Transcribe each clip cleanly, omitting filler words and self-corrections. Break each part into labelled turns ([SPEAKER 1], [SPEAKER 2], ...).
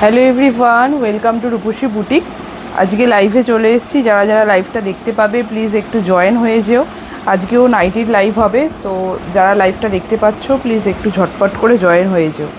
[SPEAKER 1] Hello everyone, welcome to Rupsi boutique. আজকে লাইভে চলে এসেছি। যারা যারা লাইভটা দেখতে পাবে প্লিজ একটু জয়েন হয়ে যেও। আজকেও নাইটির লাইভ হবে, তো যারা লাইভটা দেখতে পাচ্ছ প্লিজ একটু ঝটপট করে জয়েন হয়ে যেও।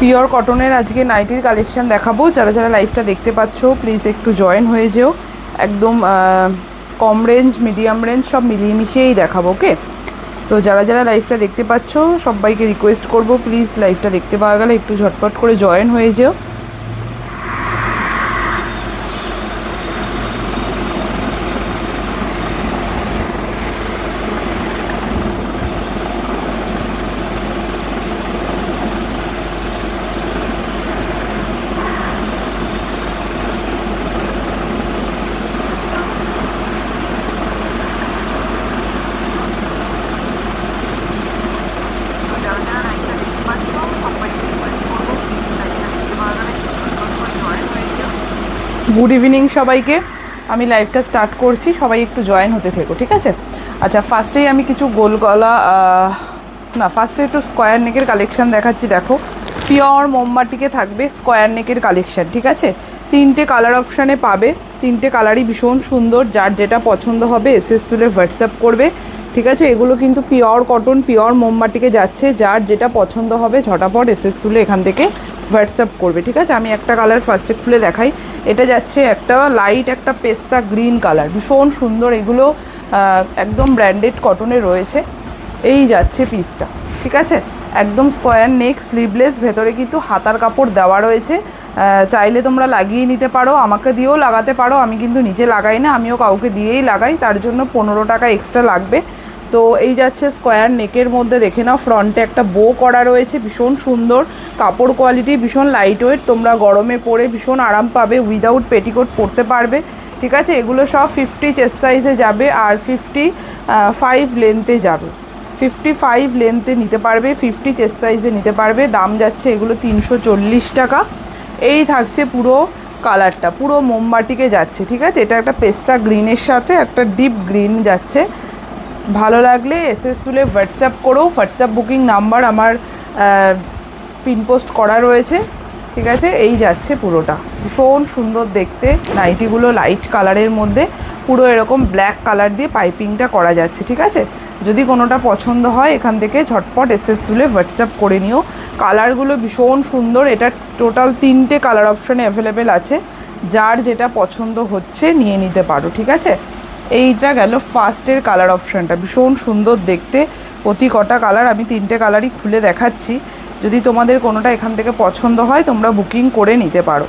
[SPEAKER 1] পিওর কটনের আজকে নাইটির কালেকশান দেখাবো। যারা যারা লাইভটা দেখতে পাচ্ছ প্লিজ একটু জয়েন হয়ে যেও। একদম কম রেঞ্জ, মিডিয়াম রেঞ্জ সব মিলিয়ে মিশিয়েই দেখাবো, ওকে? তো যারা যারা লাইভটা দেখতে পাচ্ছ সবাইকে রিকোয়েস্ট করব প্লিজ লাইভটা দেখতে পাওয়া গেলে একটু ঝটপট করে জয়েন হয়ে যেও। গুড ইভিনিং সবাইকে। আমি লাইভটা স্টার্ট করছি, সবাই একটু জয়েন হতে থেকো, ঠিক আছে? আচ্ছা, ফার্স্টেই আমি কিছু গোল গলা ফার্স্টে একটু স্কোয়ার নেকের কালেকশান দেখাচ্ছি। দেখো, পিওর মোমবাটিকে থাকবে স্কোয়ার নেকের কালেকশান, ঠিক আছে? তিনটে কালার অপশানে পাবে, তিনটে কালারই ভীষণ সুন্দর। যার যেটা পছন্দ হবে এসএস তুলে হোয়াটসঅ্যাপ করবে, ঠিক আছে? এগুলো কিন্তু পিওর কটন, পিওর মোমবাটিকে যাচ্ছে। যার যেটা পছন্দ হবে ঝটাপট এসএস তুলে এখান থেকে হোয়াটসঅ্যাপ করবে, ঠিক আছে? আমি একটা কালার ফার্স্টে খুলে দেখাই। এটা যাচ্ছে একটা লাইট একটা পেস্তা গ্রিন কালার, ভীষণ সুন্দর। এগুলো একদম ব্র্যান্ডেড কটনে রয়েছে। এই যাচ্ছে পিসটা, ঠিক আছে? একদম স্কোয়ার নেক, স্লিভলেস, ভেতরে কিন্তু হাতার কাপড় দেওয়া রয়েছে। চাইলে তোমরা লাগিয়ে নিতে পারো, আমাকে দিয়েও লাগাতে পারো। আমি কিন্তু নিজে লাগাই না, আমিও কাউকে দিয়েই লাগাই, তার জন্য 15 টাকা এক্সট্রা লাগবে। তো এই যাচ্ছে স্কোয়ার নেকের মধ্যে, দেখে নাও ফ্রন্টে একটা বো করা রয়েছে, ভীষণ সুন্দর। কাপড় কোয়ালিটি ভীষণ লাইট ওয়েট, তোমরা গরমে পরে ভীষণ আরাম পাবে। উইদাউট পেটিকোট পরতে পারবে, ঠিক আছে? এগুলো সব 50 চেস্ট সাইজে যাবে আর 55 লেন্থে যাবে। 55 লেন্থে নিতে পারবে, 50 চেস্ট সাইজে নিতে পারবে। দাম যাচ্ছে এগুলো 340 টাকা। এই থাকছে পুরো কালারটা, পুরো মোমবাটিকে যাচ্ছে, ঠিক আছে? এটা একটা পেস্তা গ্রিনের সাথে একটা ডিপ গ্রিন যাচ্ছে। ভালো লাগলে এসএস তুলে হোয়াটসঅ্যাপ করো। হোয়াটসঅ্যাপ বুকিং নাম্বার আমার পিন পোস্ট করা রয়েছে, ঠিক আছে? এই যাচ্ছে পুরোটা, ভীষণ সুন্দর দেখতে। নাইটিগুলো লাইট কালারের মধ্যে, পুরো এরকম ব্ল্যাক কালার দিয়ে পাইপিংটা করা যাচ্ছে, ঠিক আছে? যদি কোনোটা পছন্দ হয় এখান থেকে ঝটপট এসএস তুলে হোয়াটসঅ্যাপ করে নিও। কালারগুলো ভীষণ সুন্দর। এটা টোটাল 3টে কালার অপশানে অ্যাভেলেবেল আছে। যার যেটা পছন্দ হচ্ছে নিয়ে নিতে পারো, ঠিক আছে? এইটা গেল ফার্স্টের কালার অপশানটা, ভীষণ সুন্দর দেখতে। প্রতি কটা কালার আমি 3টে কালারই খুলে দেখাচ্ছি। যদি তোমাদের কোনোটা এখান থেকে পছন্দ হয় তোমরা বুকিং করে নিতে পারো।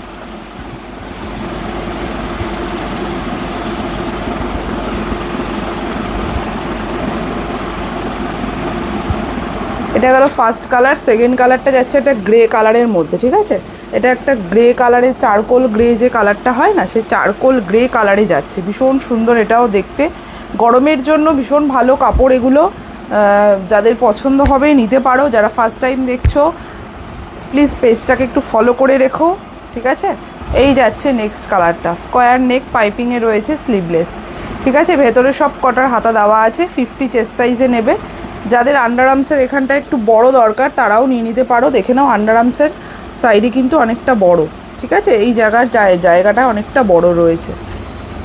[SPEAKER 1] এটা গেল ফার্স্ট কালার। সেকেন্ড কালারটা যাচ্ছে একটা গ্রে কালারের মধ্যে, ঠিক আছে? এটা একটা গ্রে কালারের, চারকোল গ্রে যে কালারটা হয় না, সে চারকোল গ্রে কালারে যাচ্ছে, ভীষণ সুন্দর এটাও দেখতে। গরমের জন্য ভীষণ ভালো কাপড় এগুলো, যাদের পছন্দ হবে নিতে পারো। যারা ফার্স্ট টাইম দেখছো প্লিজ পেজটাকে একটু ফলো করে রেখো, ঠিক আছে? এই যাচ্ছে নেক্সট কালারটা, স্কোয়ার নেক, পাইপিংয়ে রয়েছে, স্লিভলেস, ঠিক আছে? ভেতরে সব কটার হাতা দেওয়া আছে, 50 চেস্ট সাইজে নেবে। যাদের আন্ডার আর্মসের এখানটা একটু বড় দরকার তারাও নিয়ে নিতে পারো। দেখে নাও আন্ডার আর্মসের সাইডে কিন্তু অনেকটা বড়, ঠিক আছে? এই জায়গাটা অনেকটা বড় রয়েছে।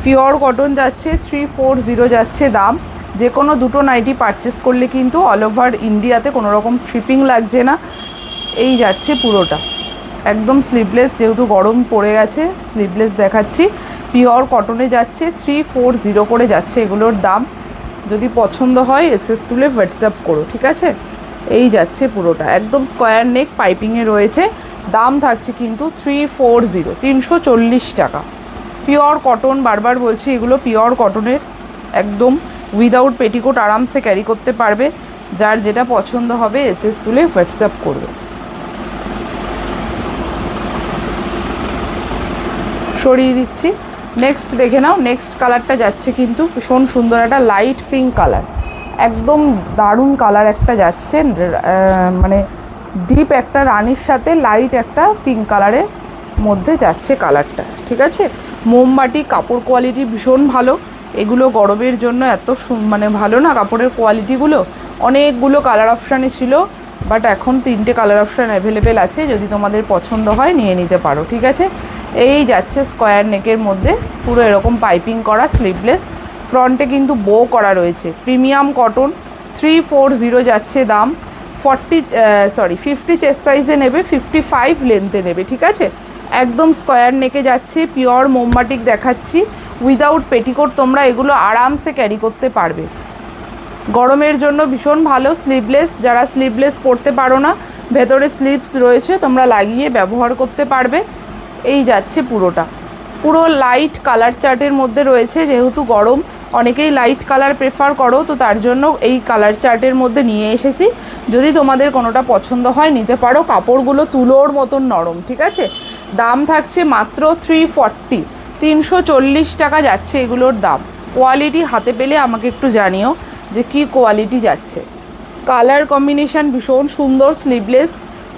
[SPEAKER 1] পিওর কটন যাচ্ছে, 340 যাচ্ছে দাম। যে কোনো দুটো নাইটি পারচেস করলে কিন্তু অল ওভার ইন্ডিয়াতে কোনো রকম শিপিং লাগছে না। এই যাচ্ছে পুরোটা একদম স্লিভলেস, যেহেতু গরম পড়ে গেছে স্লিভলেস দেখাচ্ছি। পিওর কটনে যাচ্ছে, 340 করে যাচ্ছে এগুলোর দাম। যদি পছন্দ হয় এসএস তুলে হোয়াটসঅ্যাপ করো, ঠিক আছে? এই যাচ্ছে পুরোটা একদম স্কোয়ার নেক, পাইপিংয়ে রয়েছে। দাম থাকছে কিন্তু 340, 340 টাকা। পিওর কটন, বারবার বলছি এগুলো পিওর কটনের, একদম উইদাউট পেটিকোট আরামসে ক্যারি করতে পারবে। যার যেটা পছন্দ হবে এসএস তুলে হোয়াটসঅ্যাপ করবে। সরিয়ে দিচ্ছি। নেক্সট দেখে নাও, নেক্সট কালারটা যাচ্ছে কিন্তু ভীষণ সুন্দর একটা লাইট পিঙ্ক কালার, একদম দারুণ কালার একটা যাচ্ছে, মানে ডিপ একটা রানির সাথে লাইট একটা পিঙ্ক কালারের মধ্যে যাচ্ছে কালারটা, ঠিক আছে? মোমবাটি, কাপড় কোয়ালিটি ভীষণ ভালো। এগুলো গরমের জন্য এত মানে ভালো না কাপড়ের কোয়ালিটিগুলো। অনেকগুলো কালার অপশানে ছিল, বাট এখন 3টে কালার অপশান অ্যাভেলেবেল আছে, যদি তোমাদের পছন্দ হয় নিয়ে নিতে পারো, ঠিক আছে? এই যাচ্ছে স্কোয়ার নেকের মধ্যে, পুরো এরকম পাইপিং করা, স্লিভলেস, ফ্রন্টে কিন্তু বো করা রয়েছে। প্রিমিয়াম কটন, 340 যাচ্ছে দাম। 50 চেস্ট সাইজে নেবে, 55 লেন্থে নেবে, ঠিক আছে? একদম স্কোয়ার নেকে যাচ্ছে, পিওর মোমবাটিক দেখাচ্ছি, উইদাউট পেটিকোট। তোমরা এগুলো আরামসে ক্যারি করতে পারবে, গরমের জন্য ভীষণ ভালো। স্লিভলেস, যারা স্লিভলেস পরতে পারো না, ভেতরে স্লিভস রয়েছে, তোমরা লাগিয়ে ব্যবহার করতে পারবে। এই যাচ্ছে পুরোটা, পুরো লাইট কালার চার্টের মধ্যে রয়েছে, যেহেতু গরম অনেকেই লাইট কালার প্রেফার করো, তো তার জন্য এই কালার চার্টের মধ্যে নিয়ে এসেছি। যদি তোমাদের কোনোটা পছন্দ হয় নিতে পারো। কাপড়গুলো তুলোর মতন নরম, ঠিক আছে? দাম থাকছে মাত্র 340, 340 টাকা যাচ্ছে এগুলোর দাম। কোয়ালিটি হাতে পেলে আমাকে একটু জানিও যে কী কোয়ালিটি যাচ্ছে। কালার কম্বিনেশান ভীষণ সুন্দর, স্লিভলেস,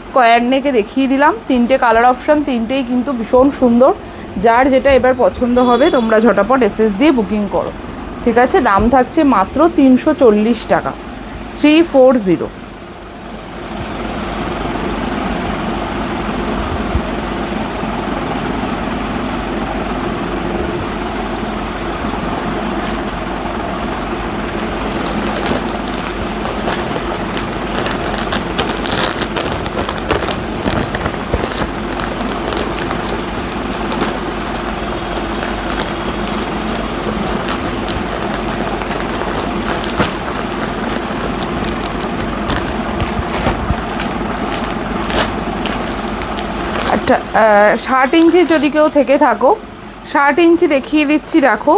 [SPEAKER 1] স্কোয়ার নেকে দেখিয়ে দিলাম। 3টে কালার অপশান, 3টেই কিন্তু ভীষণ সুন্দর। যার যেটা এবার পছন্দ হবে তোমরা ঝটাপট এসএস দিয়ে বুকিং করো, ঠিক আছে? দাম থাকছে মাত্র 340 টাকা, 340। একটা 60 ইঞ্চি যদি কেউ থেকে থাকো, 60 ইঞ্চি দেখিয়ে দিচ্ছি, দেখো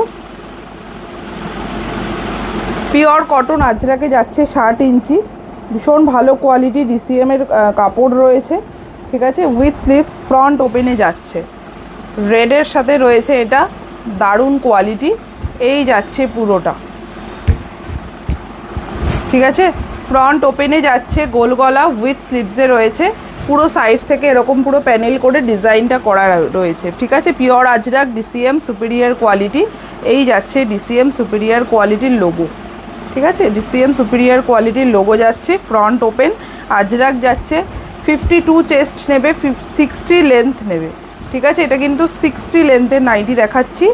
[SPEAKER 1] পিওর কটন আজরাকে যাচ্ছে 60 ইঞ্চি, ভীষণ ভালো কোয়ালিটি, ডিসিএমের কাপড় রয়েছে, ঠিক আছে? উইথ স্লিভস, ফ্রন্ট ওপেনে যাচ্ছে, রেডের সাথে রয়েছে, এটা দারুণ কোয়ালিটি। এই যাচ্ছে পুরোটা, ঠিক আছে? ফ্রন্ট ওপেনে যাচ্ছে, গোল গলা, উইথ স্লিভসে রয়েছে, পুরো সাইড থেকে এরকম পুরো প্যানেল করে ডিজাইনটা করা রয়েছে, ঠিক আছে? Pure Ajrak, DCM superior quality. এই যাচ্ছে ডিসিএম সুপিরিয়ার কোয়ালিটির লোগো, ঠিক আছে? ডিসিএম সুপিরিয়ার কোয়ালিটির লোগো যাচ্ছে, ফ্রন্ট ওপেন, আজরাক যাচ্ছে। 52 চেস্ট নেবে, 60 লেন্থ নেবে, ঠিক আছে? এটা কিন্তু 60 লেন্থের নাইটি দেখাচ্ছি।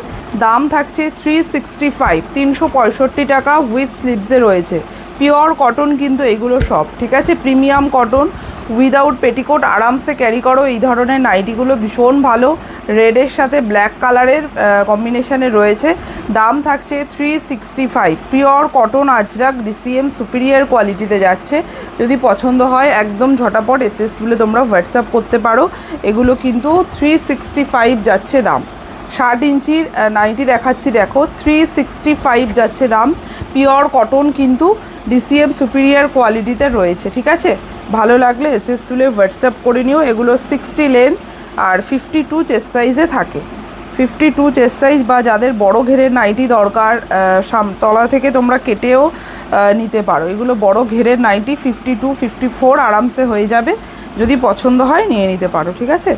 [SPEAKER 1] দাম থাকছে 365, 365 টাকা, উইথ স্লিভসে রয়েছে। পিওর কটন কিন্তু এগুলো সব, ঠিক আছে? প্রিমিয়াম কটন, উইদাউট পেটিকোট আরামসে ক্যারি করো। এই ধরনের নাইটিগুলো ভীষণ ভালো, রেডের সাথে ব্ল্যাক কালারের কম্বিনেশানে রয়েছে। দাম থাকছে 365, pure cotton Ajrak, DCM superior কোয়ালিটিতে যাচ্ছে। যদি পছন্দ হয় একদম ঝটাপট এসএস তুলে তোমরা হোয়াটসঅ্যাপ করতে পারো। এগুলো কিন্তু 365 যাচ্ছে দাম। 60 ইঞ্চির নাইটি দেখাচ্ছি দেখো, 365 যাচ্ছে দাম। পিওর কটন কিন্তু ডিসিএম সুপিরিয়ার কোয়ালিটিতে রয়েছে, ঠিক আছে। ভালো লাগলে এসএস তুলে হোয়াটসঅ্যাপ করে নিও। এগুলো 60 লেন্থ আর 52 চেস্ট সাইজে থাকে। 52 চেস্ট সাইজ বা যাদের বড় ঘেরের নাইটি দরকার, তলা থেকে তোমরা কেটেও নিতে পারো। এগুলো বড় ঘেরের নাইটি 52 54 আরামসে হয়ে যাবে। যদি পছন্দ হয় নিয়ে নিতে পারো, ঠিক আছে।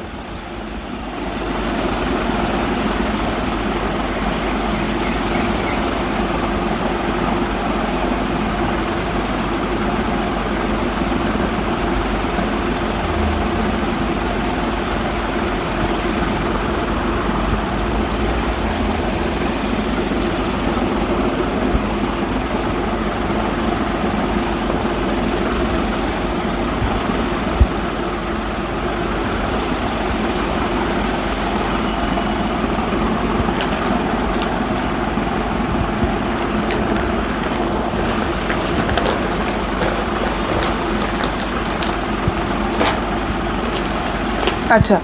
[SPEAKER 1] আচ্ছা,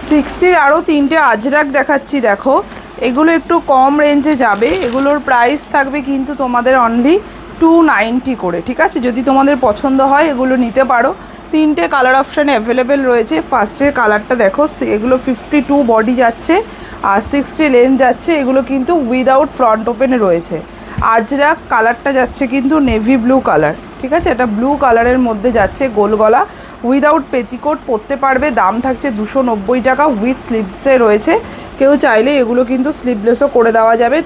[SPEAKER 1] 60-র আরও 3টে আজরাক দেখাচ্ছি দেখো। এগুলো একটু কম রেঞ্জে যাবে। এগুলোর প্রাইস থাকবে কিন্তু তোমাদের অনলি 290 করে, ঠিক আছে। যদি তোমাদের পছন্দ হয় এগুলো নিতে পারো। 3টে কালার অপশানে অ্যাভেলেবেল রয়েছে। ফার্স্টের কালারটা দেখো, এগুলো 52 বডি যাচ্ছে আর 60 লেন্থ যাচ্ছে। এগুলো কিন্তু উইদাউট ফ্রন্ট ওপেনে রয়েছে। আজরাক কালারটা যাচ্ছে কিন্তু নেভি ব্লু কালার, ঠিক আছে। এটা ব্লু কালারের মধ্যে যাচ্ছে, গোল গলা, উইদাউট পেটিকোট পরতে পারবে। দাম থাকছে 290 টাকা, উইথ স্লিভসে রয়েছে। কেউ চাইলে এগুলো কিন্তু স্লিভলেসও করে দেওয়া যাবে,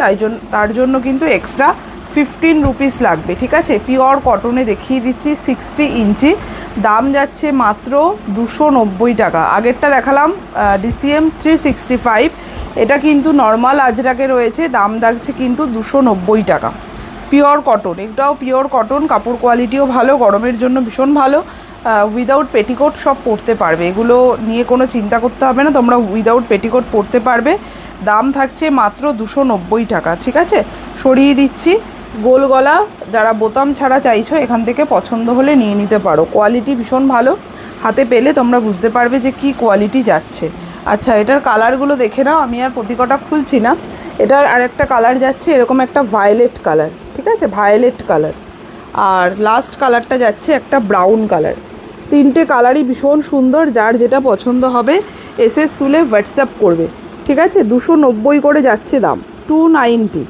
[SPEAKER 1] তার জন্য কিন্তু এক্সট্রা 15 রুপিস লাগবে, ঠিক আছে। পিওর কটনে দেখিয়ে দিচ্ছি, 60 ইঞ্চি, দাম যাচ্ছে মাত্র 290 টাকা। আগেরটা দেখালাম ডিসিএম 365, এটা কিন্তু নর্মাল আজরাকে রয়েছে, দাম থাকছে কিন্তু 290 টাকা। পিওর কটন, এটাও পিওর কটন, কাপড় কোয়ালিটিও ভালো, গরমের জন্য ভীষণ ভালো। উইদাউট পেটিকোট সব পরতে পারবে, এগুলো নিয়ে কোনো চিন্তা করতে হবে না, তোমরা উইদাউট পেটিকোট পরতে পারবে। দাম থাকছে মাত্র 290 টাকা, ঠিক আছে। সরিয়ে দিচ্ছি। গোল গলা যারা বোতাম ছাড়া চাইছো, এখান থেকে পছন্দ হলে নিয়ে নিতে পারো। কোয়ালিটি ভীষণ ভালো, হাতে পেলে তোমরা বুঝতে পারবে যে কি কোয়ালিটি যাচ্ছে। আচ্ছা, এটার কালারগুলো দেখে নাও, আমি আর প্রতিকটা খুলছি না। এটার আরেকটা কালার যাচ্ছে এরকম একটা ভায়োলেট কালার, ঠিক আছে, ভায়োলেট কালার। আর লাস্ট কালারটা যাচ্ছে একটা ব্রাউন কালার। 3টে কালারই ভীষণ সুন্দর। যার যেটা পছন্দ হবে এসএস তুলে হোয়াটসঅ্যাপ করবে, ঠিক আছে। 290 করে যাচ্ছে দাম, 290।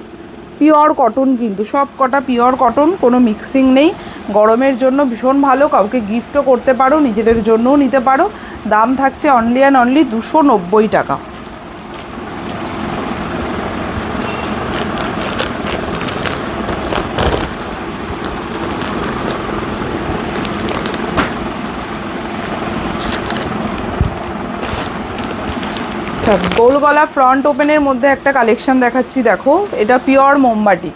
[SPEAKER 1] পিওর কটন কিন্তু, সব কটা পিওর কটন, কোনো মিক্সিং নেই। গরমের জন্য ভীষণ ভালো, কাউকে গিফটও করতে পারো, নিজেদের জন্যও নিতে পারো। দাম থাকছে অনলি অ্যান্ড অনলি 290 টাকা। গোল গলা ফ্রন্ট ওপেনের মধ্যে একটা কালেকশন দেখাচ্ছি দেখো। এটা পিওর মোমবাটিক,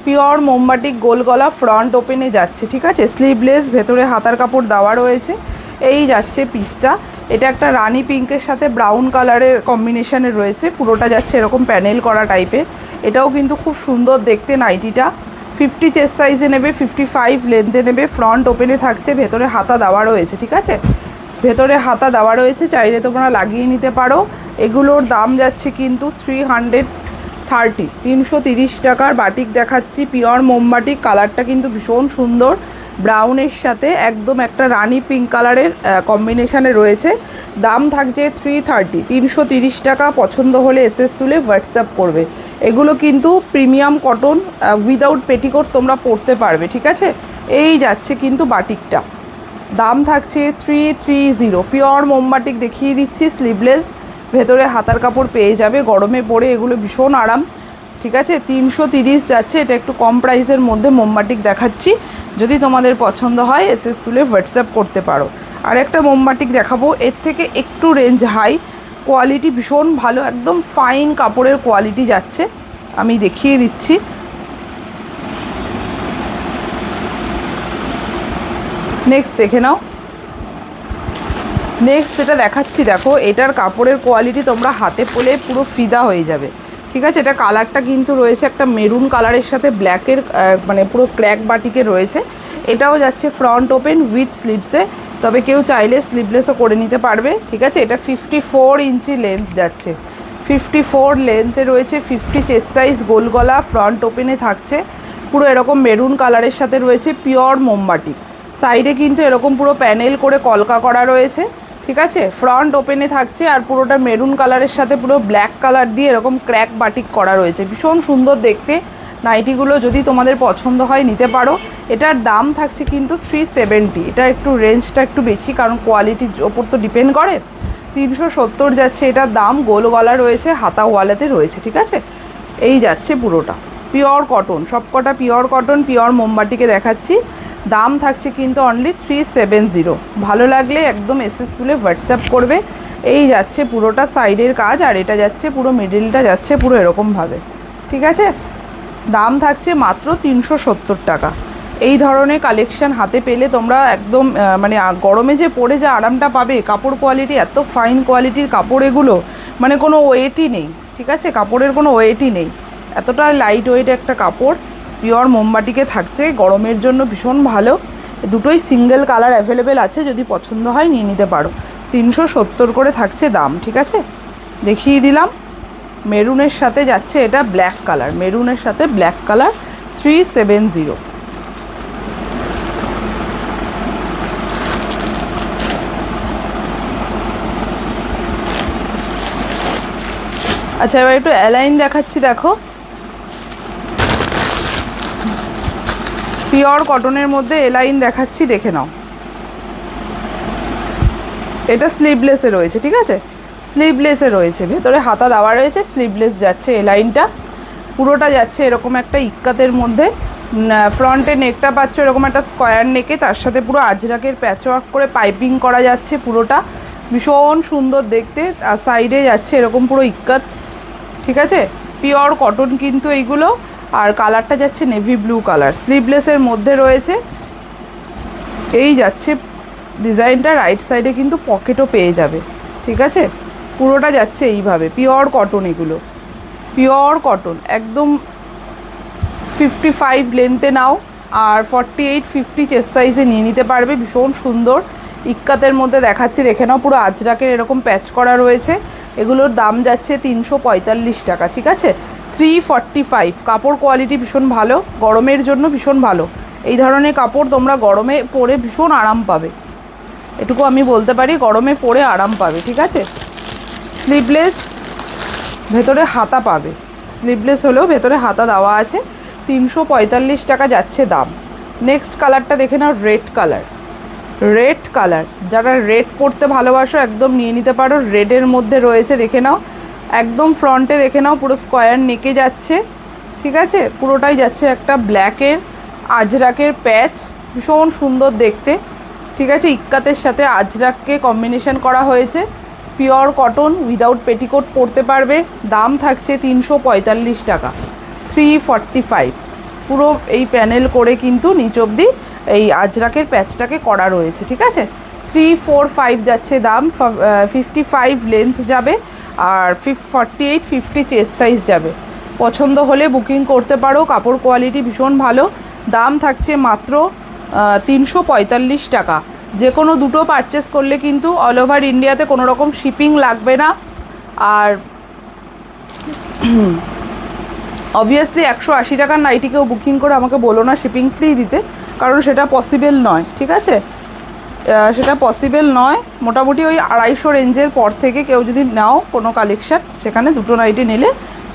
[SPEAKER 1] পিওর মোমবাটিক গোল গলা ফ্রন্ট ওপেনে যাচ্ছে, ঠিক আছে। স্লিভলেস, ভেতরে হাতার কাপড় দেওয়া রয়েছে। এই যাচ্ছে পিসটা। এটা একটা রানি পিঙ্কের সাথে ব্রাউন কালারের কম্বিনেশনে রয়েছে। পুরোটা যাচ্ছে এরকম প্যানেল করা টাইপের। এটাও কিন্তু খুব সুন্দর দেখতে নাইটিটা। 50 চেস্ট সাইজে নেবে, 55 লেন্থে নেবে। ফ্রন্ট ওপেনে থাকছে, ভেতরে হাতা দেওয়া রয়েছে, ঠিক আছে। ভেতরে হাতা দেওয়া রয়েছে, চাইলে তোমরা লাগিয়ে নিতে পারো। এগুলোর দাম যাচ্ছে কিন্তু 330 টাকার। বাটিক দেখাচ্ছি, পিওর মোমবাটিক, কালারটা কিন্তু ভীষণ সুন্দর, ব্রাউনের সাথে একদম একটা রানি পিঙ্ক কালারের কম্বিনেশানে রয়েছে। দাম থাকছে 330 টাকা। পছন্দ হলে এসএস তুলে হোয়াটসঅ্যাপ করবে। এগুলো কিন্তু প্রিমিয়াম কটন, উইদাউট পেটিকোট তোমরা পরতে পারবে, ঠিক আছে। এই যাচ্ছে কিন্তু বাটিকটা, দাম থাকছে 330। পিওর মোমবাটিক দেখিয়ে দিচ্ছি, স্লিভলেস, ভেতরে হাতার কাপড় পেয়ে যাবে। গরমে পরে এগুলো ভীষণ আরাম, ঠিক আছে। 330 যাচ্ছে। এটা একটু কম প্রাইসের মধ্যে মোমবাটিক দেখাচ্ছি, যদি তোমাদের পছন্দ হয় এসএস তুলে হোয়াটসঅ্যাপ করতে পারো। আর একটা মোমবাটিক দেখাবো, এর থেকে একটু রেঞ্জ হাই, কোয়ালিটি ভীষণ ভালো, একদম ফাইন কাপড়ের কোয়ালিটি যাচ্ছে। আমি দেখিয়ে দিচ্ছি। নেক্সট দেখে নাও। নেক্সট যেটা দেখাচ্ছি দেখো, এটার কাপড়ের কোয়ালিটি তোমরা হাতে পরলে পুরো ফিদা হয়ে যাবে, ঠিক আছে। এটা কালারটা কিন্তু রয়েছে একটা মেরুন কালারের সাথে ব্ল্যাকের, মানে পুরো ক্র্যাক বাটিকে রয়েছে। এটাও যাচ্ছে ফ্রন্ট ওপেন উইথ স্লিভসে, তবে কেউ চাইলে স্লিভলেসও করে নিতে পারবে, ঠিক আছে। এটা 54 ইঞ্চি লেন্থ যাচ্ছে, 54 লেন্থে রয়েছে, 50 চেস্ট সাইজ, গোল গলা, ফ্রন্ট ওপেনে থাকছে, পুরো এরকম মেরুন কালারের সাথে রয়েছে পিওর মোমবাটি। সাইডে কিন্তু এরকম পুরো প্যানেল করে কলকা করা রয়েছে, ঠিক আছে। ফ্রন্ট ওপেনে থাকছে আর পুরোটা মেরুন কালারের সাথে পুরো ব্ল্যাক কালার দিয়ে এরকম ক্র্যাক বাটিক করা রয়েছে, ভীষণ সুন্দর দেখতে। নাইটিগুলো যদি তোমাদের পছন্দ হয় নিতে পারো। এটার দাম থাকছে কিন্তু 370। এটা একটু রেঞ্জটা একটু বেশি, কারণ কোয়ালিটির ওপর তো ডিপেন্ড করে। 370 যাচ্ছে এটার দাম। গোল গলা রয়েছে, হাতা ওয়ালেতে রয়েছে, ঠিক আছে। এই যাচ্ছে পুরোটা পিওর কটন, সবকটা পিওর কটন, পিওর মোমবাটিকে দেখাচ্ছি। দাম থাকছে কিন্তু অনলি 370। ভালো লাগলে একদম এসএস তুলে হোয়াটসঅ্যাপ করবে। এই যাচ্ছে পুরোটা সাইডের কাজ, আর এটা যাচ্ছে পুরো মিডিলটা যাচ্ছে পুরো এরকমভাবে, ঠিক আছে। দাম থাকছে মাত্র 370 টাকা। এই ধরনের কালেকশান হাতে পেলে তোমরা একদম মানে গরমে যে পরে যে আরামটা পাবে, কাপড় কোয়ালিটি এত ফাইন কোয়ালিটির কাপড় এগুলো, মানে কোনো ওয়েটই নেই, ঠিক আছে। কাপড়ের কোনো ওয়েটই নেই, এতটা লাইট ওয়েট একটা কাপড়। পিওর মোমবাটিকে থাকছে, গরমের জন্য ভীষণ ভালো। দুটোই সিঙ্গেল কালার অ্যাভেলেবেল আছে, যদি পছন্দ হয় নিয়ে নিতে পারো। 370 করে থাকছে দাম, ঠিক আছে। দেখিয়ে দিলাম। মেরুনের সাথে যাচ্ছে এটা ব্ল্যাক কালার, মেরুনের সাথে ব্ল্যাক কালার, 370। আচ্ছা, এবার একটু অ্যালাইন দেখাচ্ছি, দেখো। পিওর কটনের মধ্যে এলাইন দেখাচ্ছি, দেখে নাও। এটা স্লিভলেসে রয়েছে, ঠিক আছে। স্লিভলেসে রয়েছে, ভেতরে হাতা দেওয়া রয়েছে, স্লিভলেস যাচ্ছে এলাইনটা। পুরোটা যাচ্ছে এরকম একটা ইক্কাতের মধ্যে। ফ্রন্টে নেকটা পাচ্ছ এরকম একটা স্কোয়ার নেকে, তার সাথে পুরো আজরাকের প্যাচওয়ার্ক করে পাইপিং করা যাচ্ছে পুরোটা, ভীষণ সুন্দর দেখতে। আর সাইডে যাচ্ছে এরকম পুরো ইক্কাত, ঠিক আছে। পিওর কটন কিন্তু এইগুলো। আর কালারটা যাচ্ছে নেভি ব্লু কালার, স্লিভলেসের মধ্যে রয়েছে। এই যাচ্ছে ডিজাইনটা। রাইট সাইডে কিন্তু পকেটও পেয়ে যাবে, ঠিক আছে। পুরোটা যাচ্ছে এইভাবে, পিওর কটন এগুলো, পিওর কটন একদম। 55 লেন্থে নাও, আর 48 50 চেস্ট সাইজে নিয়ে নিতে পারবে। ভীষণ সুন্দর ইক্কাতের মধ্যে দেখাচ্ছি, দেখে নাও। পুরো আজরাকের এরকম প্যাচ করা রয়েছে। এগুলোর দাম যাচ্ছে 345 টাকা, ঠিক আছে। 345। কাপড় কোয়ালিটি ভীষণ ভালো, গরমের জন্য ভীষণ ভালো। এই ধরনের কাপড় তোমরা গরমে পরে ভীষণ আরাম পাবে, এটুকু আমি বলতে পারি। গরমে পরে আরাম পাবে, ঠিক আছে। স্লিভলেস, ভেতরে হাতা পাবে। স্লিভলেস হলেও ভেতরে হাতা দেওয়া আছে। 345 টাকা যাচ্ছে দাম। নেক্সট কালারটা দেখে নাও, রেড কালার। রেড কালার, যারা রেড পরতে ভালোবাসো একদম নিয়ে নিতে পারো। রেডের মধ্যে রয়েছে, দেখে নাও। একদম ফ্রন্টে দেখে নাও পুরো স্কোয়ার নেকে যাচ্ছে, ঠিক আছে। পুরোটাই যাচ্ছে একটা ব্ল্যাকের আজরাকের প্যাচ, ভীষণ সুন্দর দেখতে, ঠিক আছে। ইক্কাতের সাথে আজরাককে কম্বিনেশন করা হয়েছে। পিওর কটন, উইদাউট পেটিকোট পরতে পারবে। দাম থাকছে 345 টাকা, 345। পুরো এই প্যানেল করে কিন্তু নিচ অবধি এই আজরাকের প্যাচটাকে করা রয়েছে, ঠিক আছে। 345 যাচ্ছে দাম। 55 লেন্থ যাবে, আর 48 50 চেস্ট সাইজ যাবে। পছন্দ হলে বুকিং করতে পারো। কাপড় কোয়ালিটি ভীষণ ভালো। দাম থাকছে মাত্র 345 টাকা। যে কোনো দুটো পারচেস করলে কিন্তু অল ওভার ইন্ডিয়াতে কোনো রকম শিপিং লাগবে না। আর অবভিয়াসলি 180 টাকার নাইটিকেও বুকিং করে আমাকে বলো না শিপিং ফ্রি দিতে, কারণ সেটা পসিবল নয়, ঠিক আছে। সেটা পসিবল নয়। মোটামুটি ওই 250 রেঞ্জের পর থেকে কেউ যদি নাও কোনো কালেকশান, সেখানে দুটো নাইটি নিলে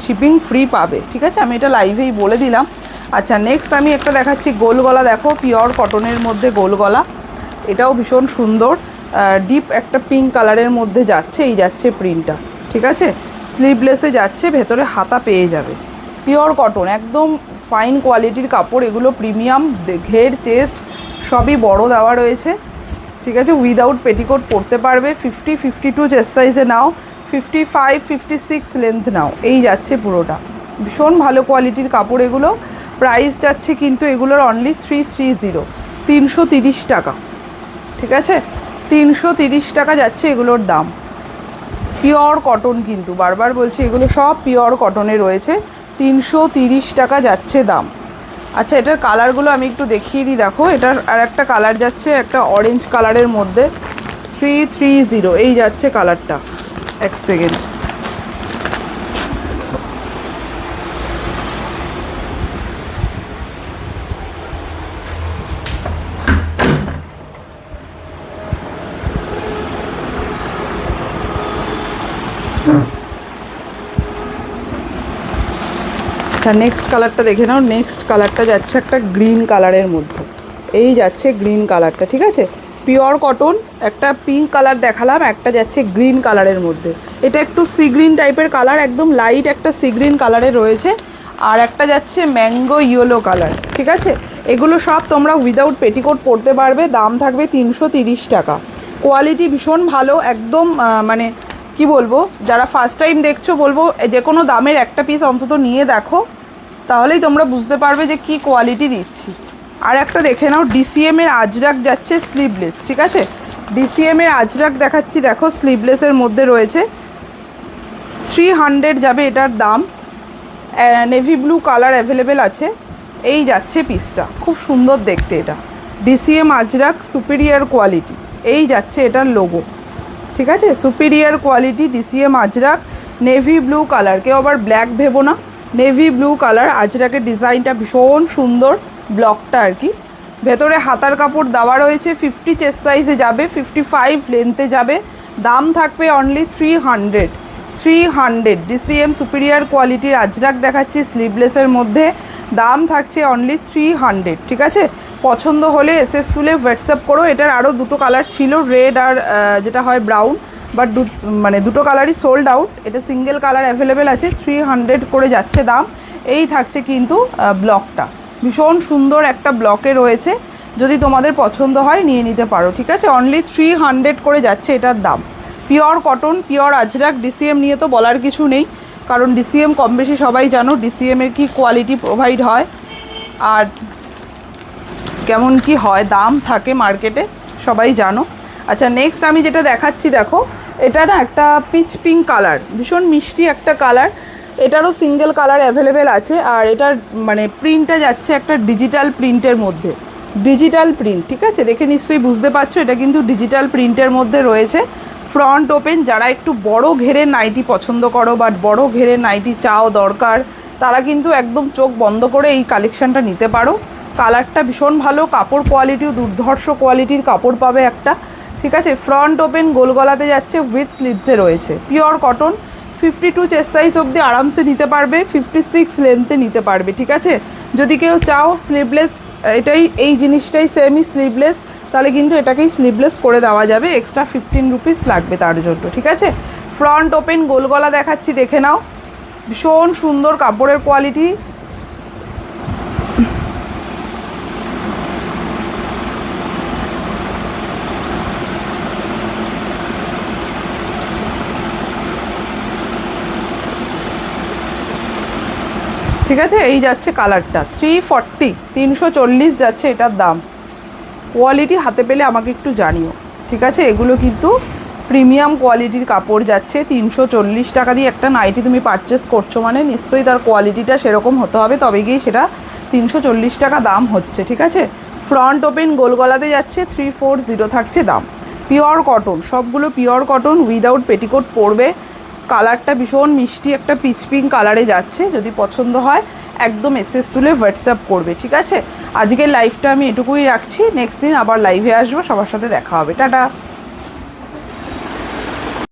[SPEAKER 1] শিপিং ফ্রি পাবে, ঠিক আছে। আমি এটা লাইভেই বলে দিলাম। আচ্ছা, নেক্সট আমি একটা দেখাচ্ছি গোল গলা। দেখো, পিওর কটনের মধ্যে গোল গলা, এটাও ভীষণ সুন্দর। ডিপ একটা পিঙ্ক কালারের মধ্যে যাচ্ছে, এই যাচ্ছে প্রিন্টটা, ঠিক আছে। স্লিভলেসে যাচ্ছে, ভেতরে হাতা পেয়ে যাবে। পিওর কটন, একদম ফাইন কোয়ালিটির কাপড় এগুলো। প্রিমিয়াম, ঘের চেস্ট সবই বড় দেওয়া রয়েছে, ঠিক আছে। উইদাউট পেটিকোট পরতে পারবে। 50 52 চেস্ট সাইজে নাও, 55 56 লেন্থ নাও। এই যাচ্ছে পুরোটা, ভীষণ ভালো কোয়ালিটির কাপড় এগুলো। প্রাইস যাচ্ছে কিন্তু এগুলোর অনলি 330, 330 টাকা, ঠিক আছে। 330 টাকা যাচ্ছে এগুলোর দাম। পিওর কটন কিন্তু, বারবার বলছি, এগুলো সব পিওর কটনে রয়েছে। 330 টাকা যাচ্ছে দাম। আচ্ছা, এটার কালারগুলো আমি একটু দেখিয়ে দিই। দেখো, এটার আর একটা কালার যাচ্ছে, একটা অরেঞ্জ কালারের মধ্যে, 330। এই যাচ্ছে কালারটা, এক সেকেন্ড। আচ্ছা নেক্সট কালারটা দেখে নাও। নেক্সট কালারটা যাচ্ছে একটা গ্রিন কালারের মধ্যে, এই যাচ্ছে গ্রিন কালারটা, ঠিক আছে। পিওর কটন, একটা পিঙ্ক কালার দেখালাম, একটা যাচ্ছে গ্রিন কালারের মধ্যে। এটা একটু সি গ্রিন টাইপের কালার, একদম লাইট একটা সি গ্রিন কালারে রয়েছে। আর একটা যাচ্ছে ম্যাঙ্গো ইয়েলো কালার, ঠিক আছে। এগুলো সব তোমরা উইদাউট পেটিকোট পরতে পারবে। দাম থাকবে 330 টাকা। কোয়ালিটি ভীষণ ভালো, একদম মানে কি বলবো, যারা ফার্স্ট টাইম দেখছো বলবো যে কোনো দামের একটা পিস অন্তত নিয়ে দেখো, তাহলেই তোমরা বুঝতে পারবে যে কি কোয়ালিটি দিচ্ছি। আর একটা দেখে নাও, ডিসিএম এর আজরাক যাচ্ছে স্লিভলেস, ঠিক আছে। ডিসিএম এর আজরাক দেখাচ্ছি, দেখো স্লিভলেসের মধ্যে রয়েছে। 300 যাবে এটার দাম। নেভি ব্লু কালার অ্যাভেলেবেল আছে। এই যাচ্ছে পিসটা, খুব সুন্দর দেখতে এটা। ডিসিএম আজরাক সুপিরিয়ার কোয়ালিটি, এই যাচ্ছে এটার লোগো, ঠিক আছে। Superior quality DCM Ajrak, navy blue colour, কেউ আবার ব্ল্যাক ভেবো না, নেভি ব্লু কালার। আজরাকের ডিজাইনটা ভীষণ সুন্দর, ব্লকটা আর কি। ভেতরে হাতার কাপড় দেওয়া রয়েছে। 50 চেস্ট সাইজে যাবে, 55 লেন্থে যাবে। দাম থাকবে অনলি 300। ডিসিএম সুপিরিয়ার কোয়ালিটির আজরাক দেখাচ্ছি স্লিভলেসের মধ্যে। দাম থাকছে অনলি 300, ঠিক আছে। পছন্দ হলে এসএস তুলে হোয়াটসঅ্যাপ করো। এটার আরও দুটো কালার ছিল, রেড আর যেটা হয় ব্রাউন, বাট মানে দুটো কালারই সোল্ড আউট। এটা সিঙ্গেল কালার অ্যাভেলেবেল আছে। 300 করে যাচ্ছে দাম। এই থাকছে কিন্তু ব্লকটা, ভীষণ সুন্দর একটা ব্লকে রয়েছে। যদি তোমাদের পছন্দ হয় নিয়ে নিতে পারো, ঠিক আছে। অনলি 300 করে যাচ্ছে এটার দাম। Pure cotton, pure Ajrak. DCM নিয়ে তো বলার কিছু নেই, কারণ ডিসিএম কম বেশি সবাই জানো ডিসিএমের কি কোয়ালিটি প্রোভাইড হয় আর কেমন কি হয়, দাম থাকে মার্কেটে, সবাই জানো। আচ্ছা নেক্সট আমি যেটা দেখাচ্ছি, দেখো এটা না একটা পিচ পিঙ্ক কালার, ভীষণ মিষ্টি একটা কালার। এটারও সিঙ্গেল কালার অ্যাভেলেবেল আছে। আর এটার মানে প্রিন্টটা যাচ্ছে একটা ডিজিটাল প্রিন্টের মধ্যে, ডিজিটাল প্রিন্ট, ঠিক আছে। দেখে নিশ্চয়ই বুঝতে পারছো এটা কিন্তু ডিজিটাল প্রিন্টের মধ্যে রয়েছে। Front open. যারা একটু বড় ঘেরের নাইটি পছন্দ করো বা বড় ঘেরের নাইটি চাও দরকার, তারা কিন্তু একদম চোখ বন্ধ করে এই কালেকশানটা নিতে পারো। কালারটা ভীষণ ভালো, কাপড় কোয়ালিটিও দুর্ধর্ষ কোয়ালিটির কাপড় পাবে একটা, ঠিক আছে। ফ্রন্ট ওপেন, গোল গলাতে যাচ্ছে, উইথ স্লিভসে রয়েছে। Pure cotton. 52 চেস্ট সাইজ অবধি আরামসে নিতে পারবে, 56 লেন্থে নিতে পারবে, ঠিক আছে। যদি কেউ চাও স্লিভলেস, এটাই এই জিনিসটাই সেমই স্লিভলেস, তাহলে কিন্তু এটাকেই স্লিভলেস করে দেওয়া যাবে। এক্সট্রা 15 রুপিস লাগবে তার জন্য, ঠিক আছে। ফ্রন্ট ওপেন, গোল গলা দেখাচ্ছি, দেখে নাও। ভীষণ সুন্দর কাপড়ের কোয়ালিটি। ঠিক আছে, এই যাচ্ছে কালারটা। 340 যাচ্ছে এটার দাম। কোয়ালিটি হাতে পেলে আমাকে একটু জানিও, ঠিক আছে। এগুলো কিন্তু প্রিমিয়াম কোয়ালিটির কাপড় যাচ্ছে। 340 টাকা দিয়ে একটা নাইটি তুমি পারচেস করছো মানে নিশ্চয়ই তার কোয়ালিটিটা সেরকম হতে হবে, তবে গিয়ে সেটা 340 টাকা দাম হচ্ছে, ঠিক আছে। ফ্রন্ট ওপেন, গোল গলাতে যাচ্ছে, 340 থাকছে দাম। পিওর কটন, সবগুলো পিওর কটন, উইদাউট পেটিকোট পরবে। কালারটা ভীষণ মিষ্টি একটা পিচ পিঙ্ক কালারে যাচ্ছে। যদি পছন্দ হয় একদম এসএস তুলে হোয়াটসঅ্যাপ করবে, ঠিক আছে। আজকের লাইভটা আমি এটুকুই রাখছি। নেক্সট দিন আবার লাইভে আসবো, সবার সাথে দেখা হবে। টাটা।